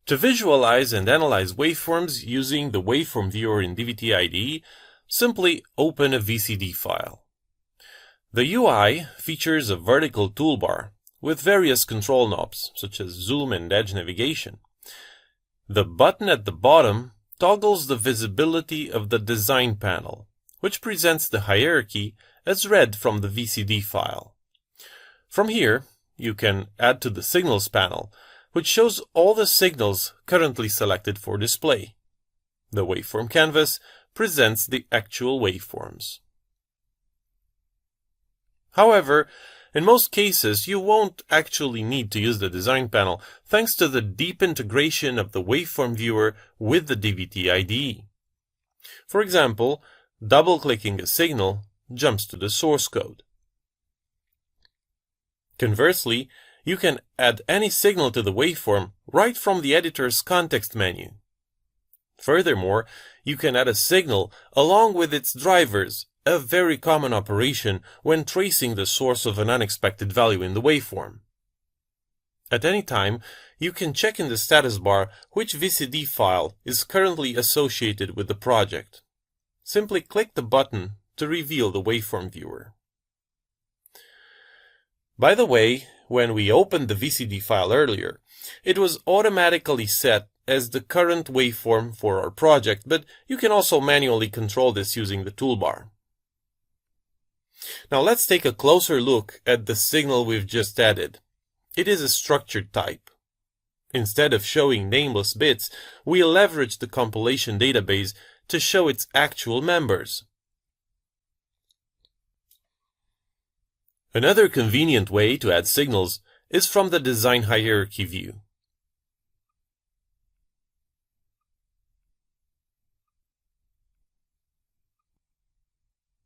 To visualize and analyze waveforms using the Waveform Viewer in DVT IDE, simply open a VCD file. The UI features a vertical toolbar with various control knobs, such as zoom and edge navigation. The button at the bottom toggles the visibility of the design panel, which presents the hierarchy as read from the VCD file. From here, you can add to the signals panel, which shows all the signals currently selected for display. The waveform canvas presents the actual waveforms. However, in most cases, you won't actually need to use the design panel thanks to the deep integration of the Waveform Viewer with the DVT IDE. For example, double-clicking a signal jumps to the source code. Conversely, you can add any signal to the waveform right from the editor's context menu. Furthermore, you can add a signal along with its drivers, a very common operation when tracing the source of an unexpected value in the waveform. At any time, you can check in the status bar which VCD file is currently associated with the project. Simply click the button to reveal the waveform viewer. By the way, when we opened the VCD file earlier, it was automatically set as the current waveform for our project, but you can also manually control this using the toolbar. Now let's take a closer look at the signal we've just added. It is a structured type. Instead of showing nameless bits, we leverage the compilation database to show its actual members. Another convenient way to add signals is from the design hierarchy view.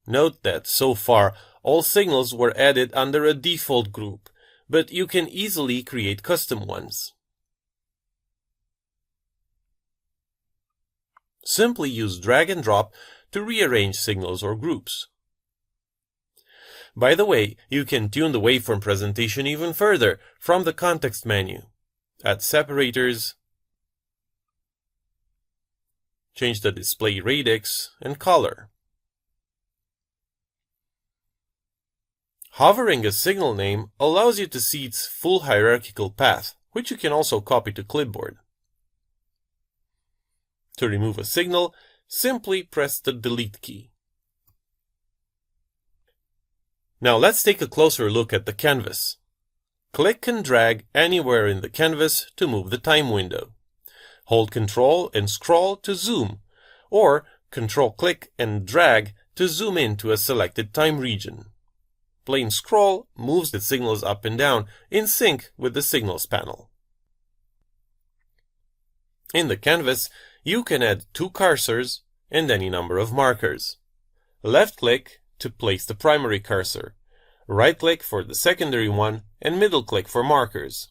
Note that so far all signals were added under a default group, but you can easily create custom ones. Simply use drag and drop to rearrange signals or groups. By the way, you can tune the waveform presentation even further from the context menu. Add separators, change the display radix and color. Hovering a signal name allows you to see its full hierarchical path, which you can also copy to clipboard. To remove a signal, simply press the delete key. Now let's take a closer look at the canvas. Click and drag anywhere in the canvas to move the time window. Hold Ctrl and scroll to zoom, or Ctrl-click and drag to zoom into a selected time region. Plain scroll moves the signals up and down in sync with the signals panel. In the canvas, you can add 2 cursors and any number of markers. Left-click to place the primary cursor, right-click for the secondary one, and middle-click for markers.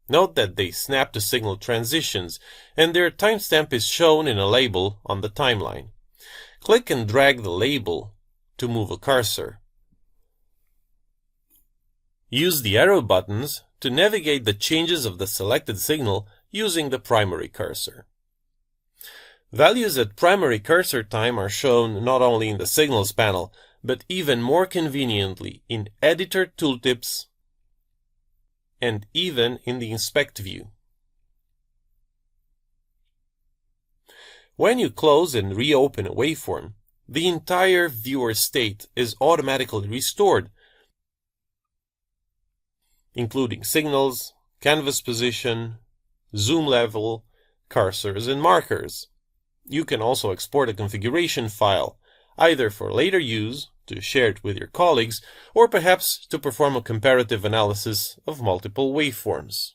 Note that they snap to signal transitions, and their timestamp is shown in a label on the timeline. Click and drag the label to move a cursor. Use the arrow buttons to navigate the changes of the selected signal using the primary cursor. Values at primary cursor time are shown not only in the signals panel, but even more conveniently in editor tooltips and even in the inspect view. When you close and reopen a waveform, the entire viewer state is automatically restored, including signals, canvas position, zoom level, cursors, and markers. You can also export a configuration file, either for later use, to share it with your colleagues, or perhaps to perform a comparative analysis of multiple waveforms.